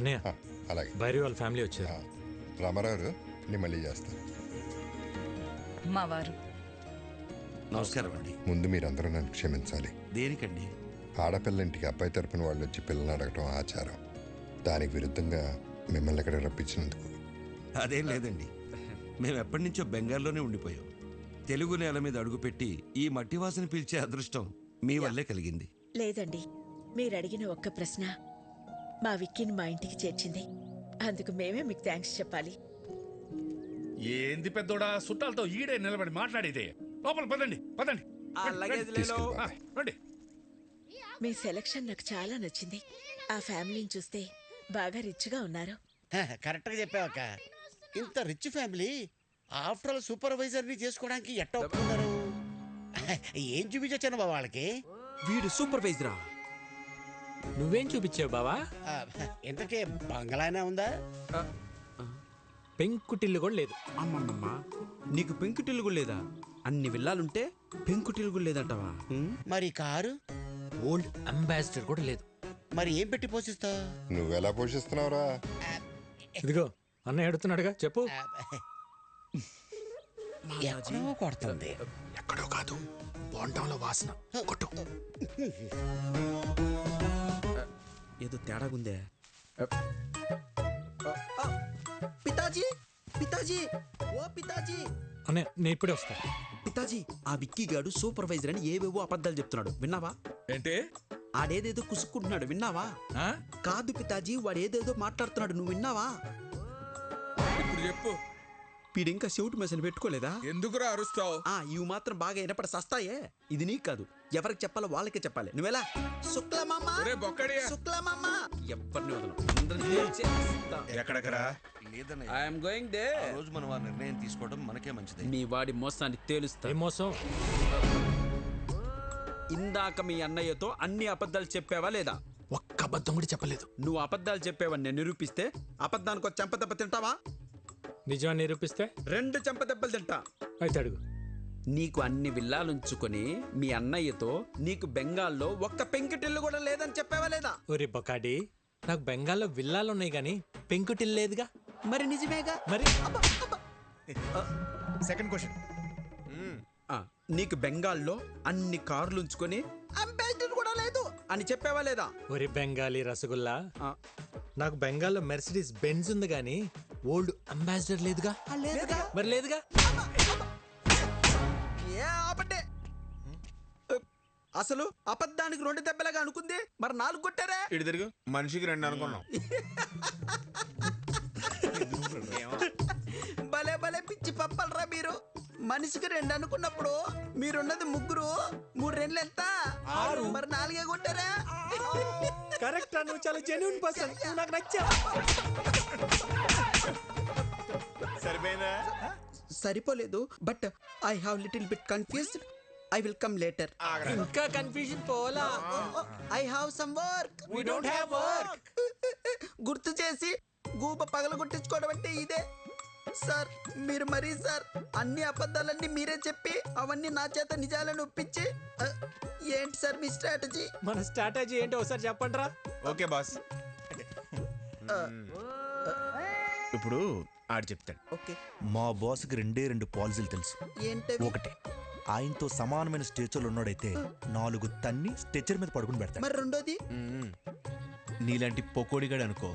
అన్నయ్య అలాగే భైరవి వాళ్ళ ఫ్యామిలీ వచ్చారు. రామారావు నేను మళ్ళీ చేస్తాను. మా వారు నమస్కారం అండి. ముందు మీరందరూ నన్ను క్షమించాలి. దేనికండి? ఆడపిల్ల ఇంటికి అబ్బాయి తరపున వాళ్ళు వచ్చి పిల్లల్ని అడగటం ఆచారం. దానికి విరుద్ధంగా మిమ్మల్ని ఇక్కడ రప్పించినందుకు. అదేం లేదండి, మేము ఎప్పటి నుంచో బెంగాల్లోనే ఉండిపోయాం. తెలుగు నేల మీద అడుగుపెట్టి ఈ మట్టి వాసన పీల్చే అదృష్టం మీ వల్లే కలిగింది. లేదండి, మీరు అడిగిన ఒక్క ప్రశ్న మా విక్కీని మా ఇంటికి చేర్చింది. అందుకు మేమే మీకు థ్యాంక్స్ చెప్పాలి. ఏంది పెద్దోడా చుట్టాలతో ఈడే నిలబడి మాట్లాడేదే? లోపల పదండి పదండి. రండి. మీ సెలక్షన్ నాకు చాలా నచ్చింది. ఆ ఫ్యామిలీని చూస్తే బాగా రిచ్గా ఉన్నారు. కరెక్ట్గా చెప్పావక్క. ఇంత రిచ్ ఫ్యామిలీ ఆఫ్టర్ ఆల్ సూపర్వైజర్ని చేసుకోవడానికి ఎట్ట ఒప్పుకున్నారు? ఏం చూపించొచ్చాను బాబా వాళ్ళకి? వీడు సూపర్వైజరా? నువ్వేం చూపించావు బావా? ఇంతకే బంగ్లానే ఉందా? పెంకుటిల్లు కూడా లేదు. అమ్మమ్మమ్మ, నీకు పెంకుటిల్లు కూడా లేదా? అన్ని విల్లాలుంటే పెంకుటిల్లు కూడా లేదంటవా? మరి కారు? ఓల్డ్ అంబాసిడర్ కూడా లేదు. మరి ఏం పెట్టి పోషిస్తా? నువ్వెలా పోషిస్తున్నావురా? ఇదిగో అన్నయ్య అడుగుతున్నాడుగా, చెప్పు. ఎక్కడో కొడుతుంది. ఎక్కడో కాదు, బోండంలో వాసన. కొట్టు. ఏదో తేడాగుందే. పితాజీ, పితాజీ, ఓ పితాజీ. అన్నయ్య నేను ఇప్పుడే వస్తా. పితాజీ, ఆ విక్కీ గాడు సూపర్వైజర్ అని ఏవేవో అబద్ధాలు చెప్తున్నాడు, విన్నావా? ఏంటి? ఆడేదేదో కుసుక్కుంటున్నాడు, విన్నావా? కాదు పితాజీ, వాడు ఏదేదో మాట్లాడుతున్నాడు, నువ్వు విన్నావా? ఇప్పుడు చెప్పు. వీడింకా చెవిటి మెసలు పెట్టుకోలేదా? ఎందుకురా అరుస్తావు? ఇవి మాత్రం బాగా వినపడ సస్తాయే. ఇది నీకు కాదు, ఎవరికి చెప్పాలో వాళ్ళకే చెప్పాలి. నువ్వెలా? శుక్లమామా, శుక్లమామా, ఎవరిని వదలం. ఎక్కడెక్కడా? I'm going there. ఆ రోజు మనం ఆ నిర్ణయం తీసుకోవడం మనకే మంచిది. నీ వాడి మోసాన్ని తేలుస్తా. ఏం మోసం? ఇందాక మీ అన్నయ్యతో అన్ని అబద్ధాలు చెప్పావా లేదా? ఒక్క అబద్ధం కూడా చెప్పలేదు. నువ్వు అబద్ధాలు చెప్పావని నేను నిరూపిస్తే అబద్ధానికి ఒక చెంపదెబ్బ తింటావా? నిజాన్ని నిరూపిస్తే 2 చెంపదెబ్బలు తింటా. అయితే అడుగు. నీకు అన్ని విల్లాలుంచుకొని మీ అన్నయ్యతో నీకు బెంగాల్లో ఒక్క పెంకుటిల్లు కూడా లేదని చెప్పావా లేదా? ఒరే బొకాడి, నాకు బెంగాల్లో విల్లాలు ఉన్నాయి గానీ పెంకుటిల్లు లేదుగా. మరి నిజమేగా. మరి సెకండ్ క్వశ్చన్. నీకు బెంగాల్లో అన్ని కార్లు ఉంచుకొని అంబాసిడర్ కూడా లేదు అని చెప్పావా లేదా? ఒరే బెంగాలీ రసగుల్లా, నాకు బెంగాల్లో మెర్సిడీస్ బెంజ్ ఉంది గానీ ఓల్డ్ అంబాసిడర్ లేదుగా. మరి లేదుగా. అసలు అబద్ధానికి 2 దెబ్బలుగా అనుకుంది, మరి 4 కొట్టారా? ఇటు తిరుగు. మనిషికి 2 అనుకున్నాం. భలే భలే పిచ్చి పప్పలరా మీరు. మనిషికి 2 అనుకున్నప్పుడు మీరున్నది 3, 3 2 ఎంత? 6. మరి 4 కొట్టారా? కరెక్ట్. నువ్వు చాలా జెన్యూన్ పర్సన్, నువ్వు నాకు నచ్చావు. సరిపోయిందా? సరిపోలేదు, but I have little bit confused. I will come later. ఇంకా కన్ఫ్యూజన్ పోలా. I have some work. We don't have work. గుర్తు చేసి గూబ పగల కొట్టించుకోవడం అంటే ఇదే సార్. మీరు మరీ సార్ అన్ని అబద్ధాలన్నీ మీరే చెప్పి అవన్నీ నా చేత నిజాలను ఒప్పించి ఏంటి సార్ మీ స్ట్రాటజీ? మన స్ట్రాటజీ ఏంటో ఒకసారి చెప్పండి రా. Okay boss. ఇప్పుడు ఆడు చెప్తాడు. ఓకే. మా బాస్కి 2 పాలసీలు తెలుసు. ఏంటవి? ఒకటి, ఆయనతో సమానమైన స్టేచర్లు ఉన్నాడైతే 4 తన్ని స్టేచర్ మీద పడుకుని పెడతాడు. మరి రెండోది? నీలాంటి పొకోడిగాడు అనుకో,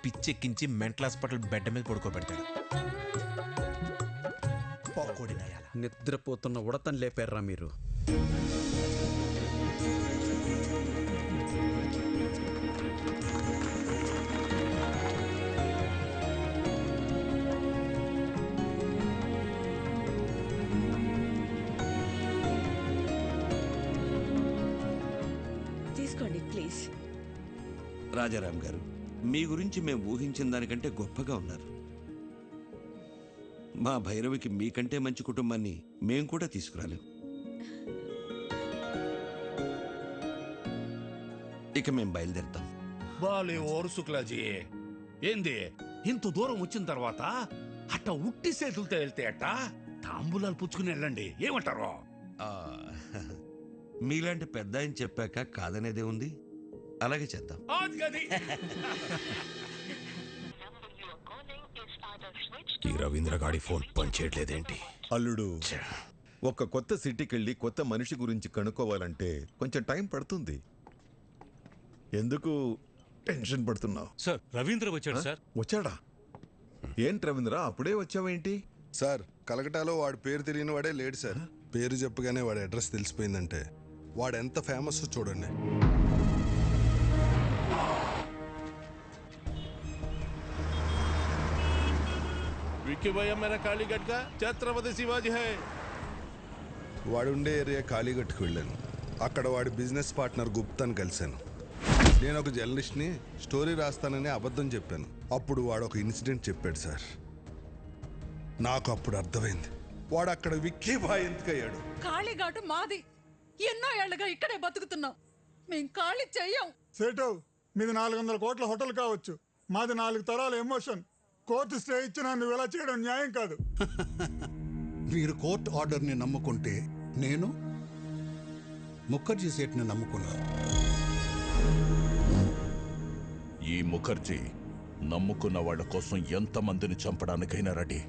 పిచ్చెక్కించి మెంటల్ హాస్పిటల్ బెడ్ మీద పడుకోబెడతాడు. పొకోడి నయాల. నిద్రపోతున్న ఉడతను లేపారా మీరు? తీసుకోండి ప్లీజ్. రాజారాం గారు, మీ గురించి మేము ఊహించిన దానికంటే గొప్పగా ఉన్నారు. మా భైరవికి మీకంటే మంచి కుటుంబాన్ని మేం కూడా తీసుకురాలేం. ఇక మేం బయలుదేరుతాం. బాలే ఓరు శుక్లాజీ, ఏంది ఇంత దూరం వచ్చిన తర్వాత అట్ట ఉట్టి చేతులతో వెళ్తే అట్ట తాంబూలాలు పుచ్చుకుని వెళ్ళండి, ఏమంటారు? మీలాంటి పెద్ద ఆయన చెప్పాక కాదనేదే ఉంది. అలాగే చేద్దాం. ఆజ్ గది ఈ రవీంద్ర గాడి ఫోన్ పనిచేయట్లేదేంటి? అల్లుడు, ఒక కొత్త సిటీకి వెళ్ళి కొత్త మనిషి గురించి కనుక్కోవాలంటే కొంచెం టైం పడుతుంది. ఎందుకు టెన్షన్ పడుతున్నావు? సార్ రవీంద్ర వచ్చాడు సార్. వచ్చాడా? ఏంటి రవీంద్ర అప్పుడే వచ్చావేంటి? సార్ కలకటాలో వాడి పేరు తెలియని వాడే లేడు సార్. పేరు చెప్పగానే వాడి అడ్రస్ తెలిసిపోయిందంటే వాడు ఎంత ఫేమస్ చూడండి. విక్కీ భయ్యా మేరా కాళీగఢ్ కా ఛత్రపతి శివాజీ హై. వాడుండే ఏరియా కాళీగట్టుకు వెళ్ళాను. అక్కడ వాడి బిజినెస్ పార్ట్నర్ గుప్తాని కలిశాను. నేను ఒక జర్నలిస్ట్ని, స్టోరీ రాస్తానని అబద్ధం చెప్పాను. అప్పుడు వాడు ఒక ఇన్సిడెంట్ చెప్పాడు సార్. నాకు అప్పుడు అర్థమైంది వాడు అక్కడ విక్కీ బాయ్ ఎందుకయ్యాడు. కాళీఘాటు మాది. ఎన్నో ఏళ్లుగా ఇక్కడే బతుకుతున్నాం. మేం ఖాళీ చెయ్యం. సేటు, మీది 400 కోట్ల హోటల్ కావచ్చు, మాది 4 తరాల ఎమోషన్. కోర్టు స్టే ఇచ్చినా నువ్వు ఇలా చేయడం న్యాయం కాదు. మీరు కోర్టు ఆర్డర్ని నమ్ముకుంటే నేను ముఖర్జీ సేట్ని నమ్ముకున్నాను. ఈ ముఖర్జీ నమ్ముకున్న వాళ్ళ కోసం ఎంతమందిని చంపడానికైనా రెడీ.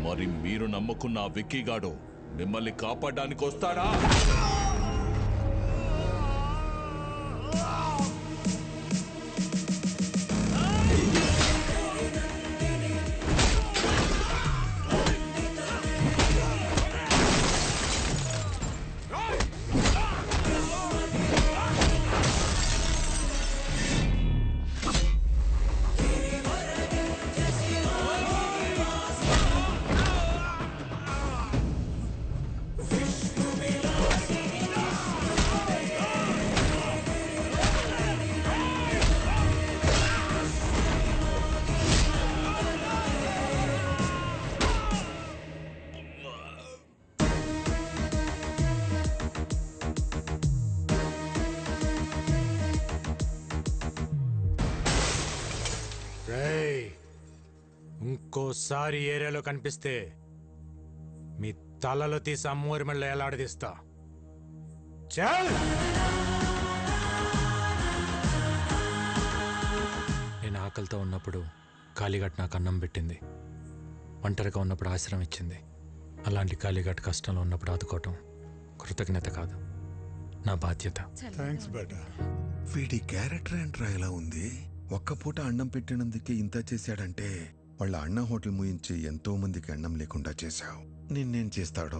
మరి మీరు నమ్ముకున్న ఆ విక్కీగాడు మిమ్మల్ని కాపాడడానికి వస్తాడా? ఇంకోసారి ఏరియాలో కనిపిస్తే మీ తలలో తీసి అమ్మూరి మెళ్ళ ఎలాడదీస్తా. చల్! నేను ఆకలితో ఉన్నప్పుడు కాళీఘాట్ నాకు అన్నం పెట్టింది. ఒంటరిగా ఉన్నప్పుడు ఆశ్రయం ఇచ్చింది. అలాంటి కాళీఘాట్ కష్టంలో ఉన్నప్పుడు ఆదుకోవటం కృతజ్ఞత కాదు, నా బాధ్యత. థ్యాంక్స్ బేటా. వీడి క్యారెక్టర్ ఏంట్రా ఇలా ఉంది? ఒక్క పూట అన్నం పెట్టినందుకే ఇంత చేశాడంటే వాళ్ళ అన్న హోటల్ ముయించి ఎంతో మందికి అన్నం లేకుండా చేశావు. నిన్నేం చేస్తాడో.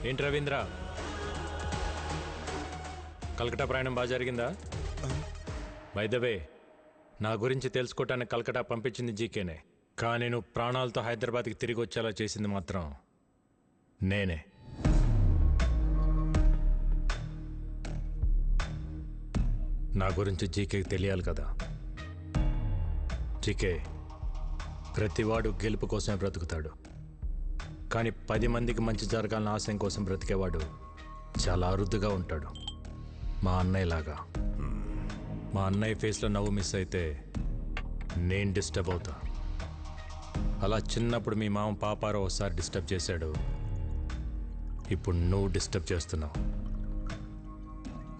ఏంటి రవీంద్ర, కలకటా ప్రయాణం బాగా జరిగిందా? బై ద వే, నా గురించి తెలుసుకోవటానికి కలకటా పంపించింది జీకేనే, కానీ నువ్వు ప్రాణాలతో హైదరాబాద్కి తిరిగి వచ్చేలా చేసింది మాత్రం నేనే. నా గురించి జీకేకి తెలియాలి కదా. జీకే, ప్రతివాడు గెలుపు కోసమే బ్రతుకుతాడు, కానీ 10 మందికి మంచి జరగాలని ఆశయం కోసం బ్రతికేవాడు చాలా అరుదుగా ఉంటాడు. మా అన్నయ్యలాగా. మా అన్నయ్య ఫేస్లో నవ్వు మిస్ అయితే నేను డిస్టర్బ్ అవుతా. అలా చిన్నప్పుడు మీ మామ పాపారావు ఒకసారి డిస్టర్బ్ చేశాడు, ఇప్పుడు నువ్వు డిస్టర్బ్ చేస్తున్నావు.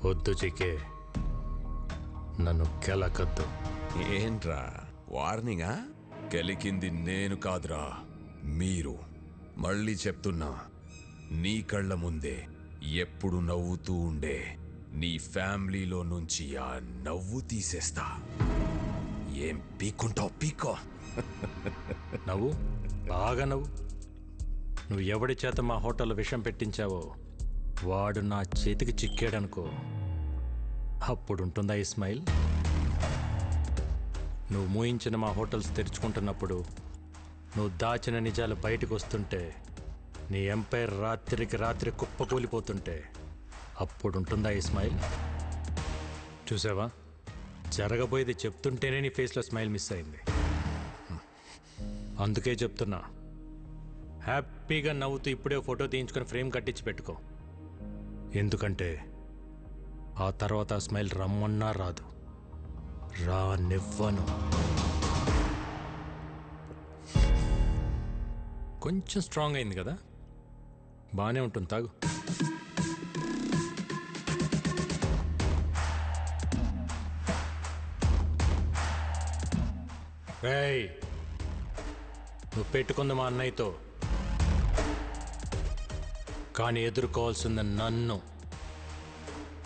వద్దు జీకే, నన్ను కెలకద్దు. ఏంట్రా వార్నింగా? కెలికింది నేను కాదురా, మీరు. మళ్ళీ చెప్తున్నా, నీ కళ్ళ ముందే ఎప్పుడు నవ్వుతూ ఉండే నీ ఫ్యామిలీలో నుంచి ఆ నవ్వు తీసేస్తా. ఏం పీక్కుంటావు పీకో. నవ్వు, బాగా నవ్వు. నువ్వు ఎవడి చేత మా హోటల్లో విషం పెట్టించావో వాడు నా చేతికి చిక్కాడనుకో, అప్పుడుంటుందా ఈ స్మైల్? నువ్వు మూయించిన మా హోటల్స్ తెరుచుకుంటున్నప్పుడు, నువ్వు దాచిన నిజాలు బయటకు వస్తుంటే, నీ ఎంపైర్ రాత్రికి రాత్రి కుప్పకూలిపోతుంటే, అప్పుడుంటుందా ఈ స్మైల్? చూసావా, జరగబోయేది చెప్తుంటేనే నీ ఫేస్లో స్మైల్ మిస్ అయింది. అందుకే చెప్తున్నా, హ్యాపీగా నవ్వుతూ ఇప్పుడే ఫోటో తీయించుకొని ఫ్రేమ్ కట్టించి పెట్టుకో. ఎందుకంటే ఆ తర్వాత ఆ స్మైల్ రమ్మన్నా రాదు, రానివ్వను. కొంచెం స్ట్రాంగ్ అయింది కదా, బాగానే ఉంటుంది, తాగు. రేయ్, నువ్వు పెట్టుకుంది మా అన్నయ్యతో, కానీ ఎదుర్కోవాల్సింది నన్ను.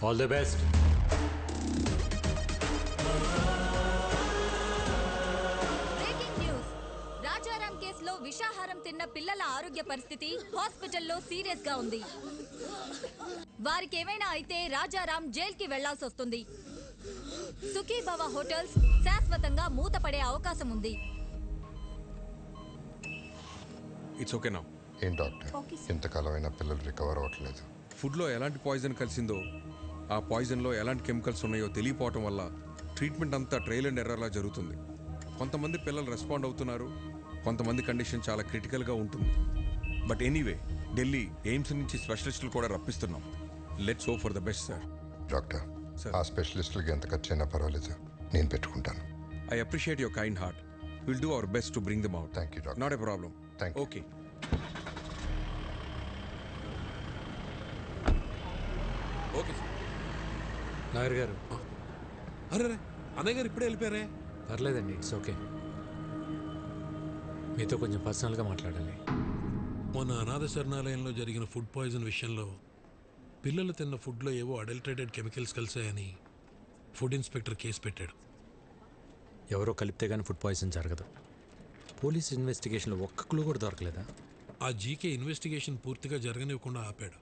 All the best. Breaking news. Rajaram కేసులో విషాహారం తిన్న పిల్లల ఆరోగ్య పరిస్థితి హాస్పిటల్లో సీరియస్ గా ఉంది. వారికి ఏమైనా అయితే రాజారాం జైలుకి వెళ్లాల్సి వస్తుంది. సుఖీభవ హోటల్స్ శాశ్వతంగా మూతపడే అవకాశం ఉంది. ఇట్స్ ఓకే నా. ఏం డాక్టర్, ఇంతకాలమైనా పిల్లలు రికవర్ అవ్వట్లేదు. ఫుడ్లో ఎలాంటి పాయిజన్ కలిసిందో, ఆ పాయిజన్లో ఎలాంటి కెమికల్స్ ఉన్నాయో తెలియపోవటం వల్ల ట్రీట్మెంట్ అంతా ట్రయల్ అండ్ ఎర్రర్లా జరుగుతుంది. కొంతమంది పిల్లలు రెస్పాండ్ అవుతున్నారు, కొంతమంది కండిషన్ చాలా క్రిటికల్గా ఉంటుంది. బట్ ఎనీవే, ఢిల్లీ ఎయిమ్స్ నుంచి స్పెషలిస్టులు కూడా రప్పిస్తున్నాం. Let's hope for the best sir. Doctor, ఆ స్పెషలిస్టులకి ఎంత ఖర్చు అయినా పర్వాలేదు, నేను పెట్టుకుంటాను. I appreciate your kind heart. Will do our best to bring them out. Thank you doctor. Not a problem. Thank you. Okay. Okay sir. Nagar garu. అరే అన్నయ్య గారు ఇప్పుడే వెళ్ళిపోయారే. పర్లేదండి, ఇట్స్ ఓకే. మీతో కొంచెం పర్సనల్గా మాట్లాడాలి. మొన్న అనాథ శరణాలయంలో జరిగిన ఫుడ్ పాయిజన్ విషయంలో పిల్లలు తిన్న ఫుడ్లో ఏవో అడల్టరేటెడ్ కెమికల్స్ కలిసాయని ఫుడ్ ఇన్స్పెక్టర్ కేసు పెట్టాడు. ఎవరో కలిపితే కానీ ఫుడ్ పాయిజన్ జరగదు. పోలీస్ ఇన్వెస్టిగేషన్లో ఒక్క క్లూ కూడా దొరకలేదా? ఆ జీకే ఇన్వెస్టిగేషన్ పూర్తిగా జరగనివ్వకుండా ఆపాడు.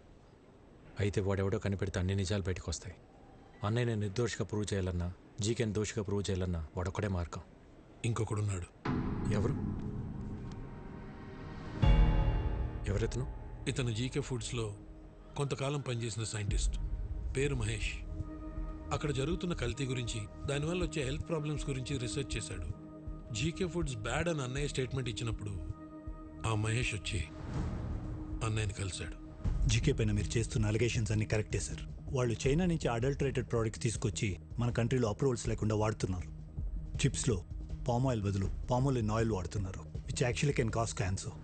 అయితే వాడెవడో కనిపెడితే అన్ని నిజాలు బయటకు వస్తాయి. అన్నయ్యని నిర్దోషిగా ప్రూవ్ చేయాలన్నా, జీకేని దోషిగా ప్రూవ్ చేయాలన్నా వాడొక్కడే మార్గం. ఇంకొకడున్నాడు. ఎవరు? ఎవరెతను? ఇతను జీకే ఫుడ్స్లో కొంతకాలం పనిచేసిన సైంటిస్ట్. పేరు మహేష్. అక్కడ జరుగుతున్న కల్తీ గురించి, దానివల్ల వచ్చే హెల్త్ ప్రాబ్లమ్స్ గురించి రీసెర్చ్ చేశాడు. జీకే ఫుడ్స్ బ్యాడ్ అని అన్నయ్య స్టేట్మెంట్ ఇచ్చినప్పుడు ఆ మహేష్ వచ్చి అన్నయ్యని కలిశాడు. జీకే పైన మీరు చేస్తున్న అలిగేషన్స్ అన్ని కరెక్టే సార్. వాళ్ళు చైనా నుంచి అడల్టరేటెడ్ ప్రోడక్ట్స్ తీసుకొచ్చి మన కంట్రీలో అప్రూవల్స్ లేకుండా వాడుతున్నారు. చిప్స్లో పామ్ ఆయిల్ బదులు పామోలిన్ ఆయిల్ వాడుతున్నారు, which actually can cause cancer.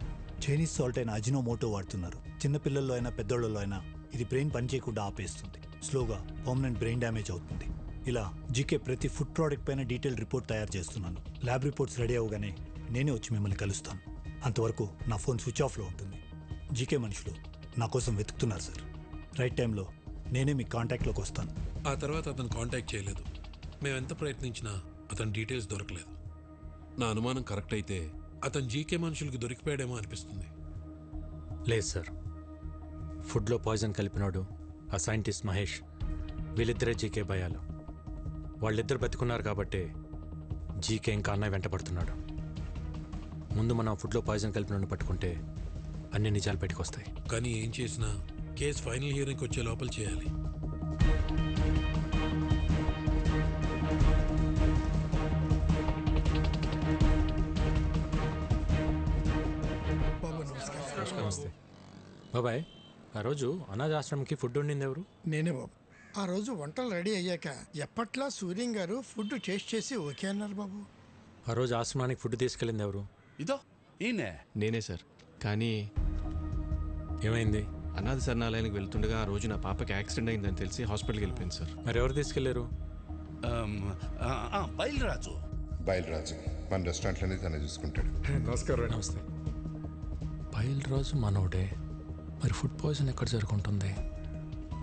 Chinese salt అయిన అజినోమోటో వాడుతున్నారు. చిన్నపిల్లల్లో అయినా పెద్దోళ్ళలో అయినా ఇది బ్రెయిన్ పనిచేయకుండా ఆపేస్తుంది. స్లోగా పర్మనెంట్ బ్రెయిన్ డ్యామేజ్ అవుతుంది. ఇలా జీకే ప్రతి ఫుడ్ ప్రోడక్ట్ పైన డీటెయిల్ రిపోర్ట్ తయారు చేస్తున్నాను. ల్యాబ్ రిపోర్ట్స్ రెడీ అవగానే నేనే వచ్చి మిమ్మల్ని కలుస్తాను. అంతవరకు నా ఫోన్ స్విచ్ ఆఫ్లో ఉంటుంది. జీకే మనుషులు నా కోసం వెతుకుతున్నారు సార్. రైట్ టైంలో నేనే మీ కాంటాక్ట్లోకి వస్తాను. ఆ తర్వాత అతను కాంటాక్ట్ చేయలేదు. మేము ఎంత ప్రయత్నించినా అతని డీటెయిల్స్ దొరకలేదు. నా అనుమానం కరెక్ట్ అయితే అతను జీకే మనుషులకు దొరికిపోయాడేమో అనిపిస్తుంది. లేదు సార్, ఫుడ్లో పాయిజన్ కలిపినాడు ఆ సైంటిస్ట్ మహేష్. వీళ్ళిద్దరే జీకే భయాలు. వాళ్ళిద్దరు బతుకున్నారు కాబట్టే జీకే ఇంకా అన్నయ్య వెంట పడుతున్నాడు. ముందు మనం ఫుడ్లో పాయిజన్ కలిపినోడిని పట్టుకుంటే అన్ని నిజాలు బయటకు వస్తాయి. కానీ ఏం చేసినా కేసు ఫైనల్ హియరింగ్కి వచ్చే లోపల చేయాలి. నమస్తే బాబాయ్. ఆ రోజు అనాథాశ్రమంకి ఫుడ్ వండింది ఎవరు? నేనే బాబు. ఆ రోజు వంటలు రెడీ అయ్యాక ఎప్పట్లా సూర్యం గారు ఫుడ్ టేస్ట్ చేసి ఓకే అన్నారు బాబు. ఆ రోజు ఆశ్రమానికి ఫుడ్ తీసుకెళ్ళింది ఎవరు? ఇదో ఈయనే. నేనే సార్. కానీ ఏమైంది? అనాథ శరణాలయానికి వెళ్తుండగా ఆ రోజు నా పాపకి యాక్సిడెంట్ అయిందని తెలిసి హాస్పిటల్కి వెళ్ళిపోయింది సార్. మరి ఎవరు తీసుకెళ్లారు? బయలురాజు. బయలురాజు మన రెస్టారెంట్లోనే తనే చూసుకుంటాడు. నమస్కారం. నమస్తే. బయలురాజు మనోడే. మరి ఫుడ్ పాయిజన్ ఎక్కడ జరుగుతుంది?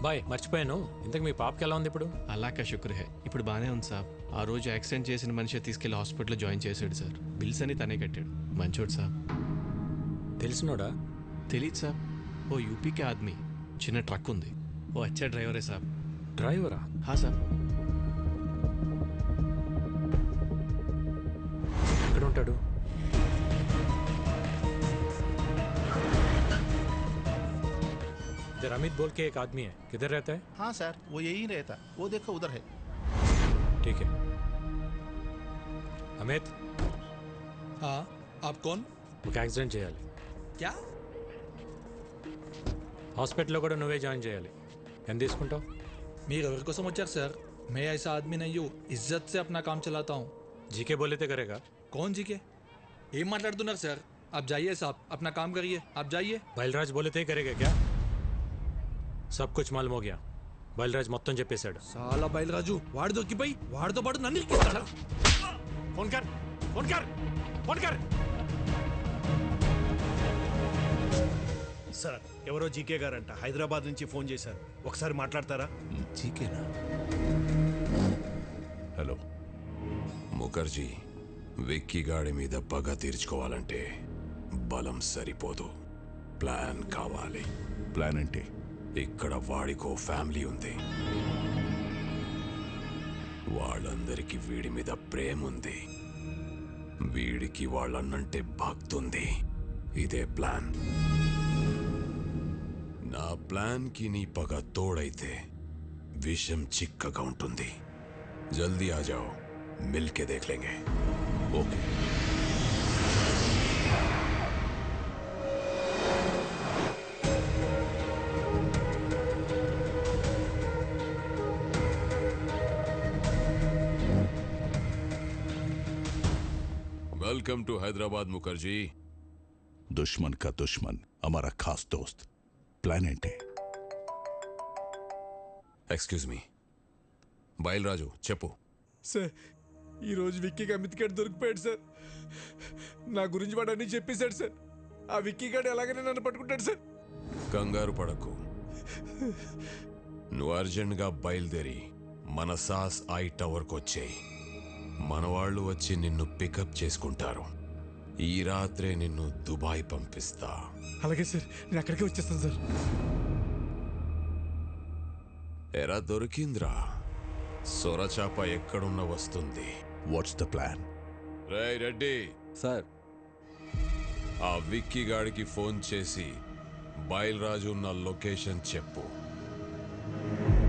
బాయ్, మర్చిపోయాను. ఇంతకు మీ పాపకి ఎలా ఉంది ఇప్పుడు? అలాకా శుక్ర్ హే, ఇప్పుడు బాగానే ఉంది సార్. ఆ రోజు యాక్సిడెంట్ చేసిన మనిషి తీసుకెళ్లి హాస్పిటల్లో జాయిన్ చేశాడు సార్. బిల్స్ అని తనే కట్టాడు. మంచోడు సార్. తెలిసినోడా? తెలీదు సార్. ఓ యూపీకే ఆద్మీ, చిన్న ట్రక్ ఉంది. ఓ అచ్చా డ్రైవరే సార్. డ్రైవరా? హా సార్. ఎక్కడ ఉంటాడు? इधर अमित बोल के एक आदमी है, किधर रहता है? हाँ सर, वो यही रहता, वो देखो उधर है. ठीक है. अमित. हाँ, आप कौन? ఒక యాక్సిడెంట్ చేయాలి. क्या? హాస్పిటల్లో కూడా నువ్వే జాయిన్ చేయాలి. ఎంత తీసుకుంటావు? మీరు ఎవరి కోసం వచ్చారు సార్? मैं ऐसा आदमी नहीं हूँ, इज्जत से अपना काम चलाता हूँ। जीके बोले थे करेगा। कौन जीके? ఏం మాట్లాడుతున్నారు సార్? आप जाइए साहब, अपना काम करिए, आप जाइए। బయల్రాజ్ बोले थे करेगा क्या? सब कुछ मालूम हो गया। బయల్రాజ్ మొత్తం చెప్పేశాడు। చాలా బయలురాజు వాడు దొరికిపోయి వాడితో పాటు నన్ను ఇరికిస్తాడా? ఫోన్ కర్, ఫోన్ కర్, ఫోన్ కర్। సార్ ఎవరో జీకే గారంట హైదరాబాద్ నుంచి ఫోన్ చేశారు, ఒకసారి మాట్లాడతారా? జీకేనా? హలో ముఖర్జీ, విక్కీ గాడి మీద పగ తీర్చుకోవాలంటే బలం సరిపోదు, ప్లాన్ కావాలి. ప్లాన్ ఏంటి? ఇక్కడ వాడికో ఫ్యామిలీ ఉంది, వాళ్ళందరికీ వీడి మీద ప్రేమ ఉంది, వీడికి వాళ్ళన్నంటే భక్తుంది. ఇదే ప్లాన్. నా ప్లాన్కి నీ పగ తోడైతే విషం చిక్కగా ఉంటుంది. జల్దీ ఆ జాओ, మిల్కే దేఖ్ లేంగే. Okay. Welcome to Hyderabad Mukherjee. दुश्मन का दुश्मन हमारा खास दोस्त। प्लान ఏంటి? ఎక్స్క్యూజ్ మీ, బయలురాజు చెప్పు. సార్ ఈరోజు విక్కీ అమిత్ గారు దొరికిపోయాడు సార్. నా గురించి వాడు అన్నీ చెప్పేశాడు సార్. ఆ విక్కీ గారు ఎలాగైనా నన్ను పట్టుకుంటాడు సార్. కంగారు పడకు, నువ్వు అర్జెంట్గా బయలుదేరి మన సాస్ ఐ టవర్కి వచ్చేయి. మన వాళ్ళు వచ్చి నిన్ను పికప్ చేసుకుంటారు. ఈ రాత్రే నిన్ను దుబాయ్ పంపిస్తా. అలాగే సార్, నేను అక్కడికే వచ్చేస్తాను సార్. ఎరా దొరికింద్రా, సొరచాప ఎక్కడున్న వస్తుంది. What's the plan? Ray Reddy sir, ఆ విక్కీ గాడికి ఫోన్ చేసి బయలురాజు ఉన్న లొకేషన్ చెప్పు.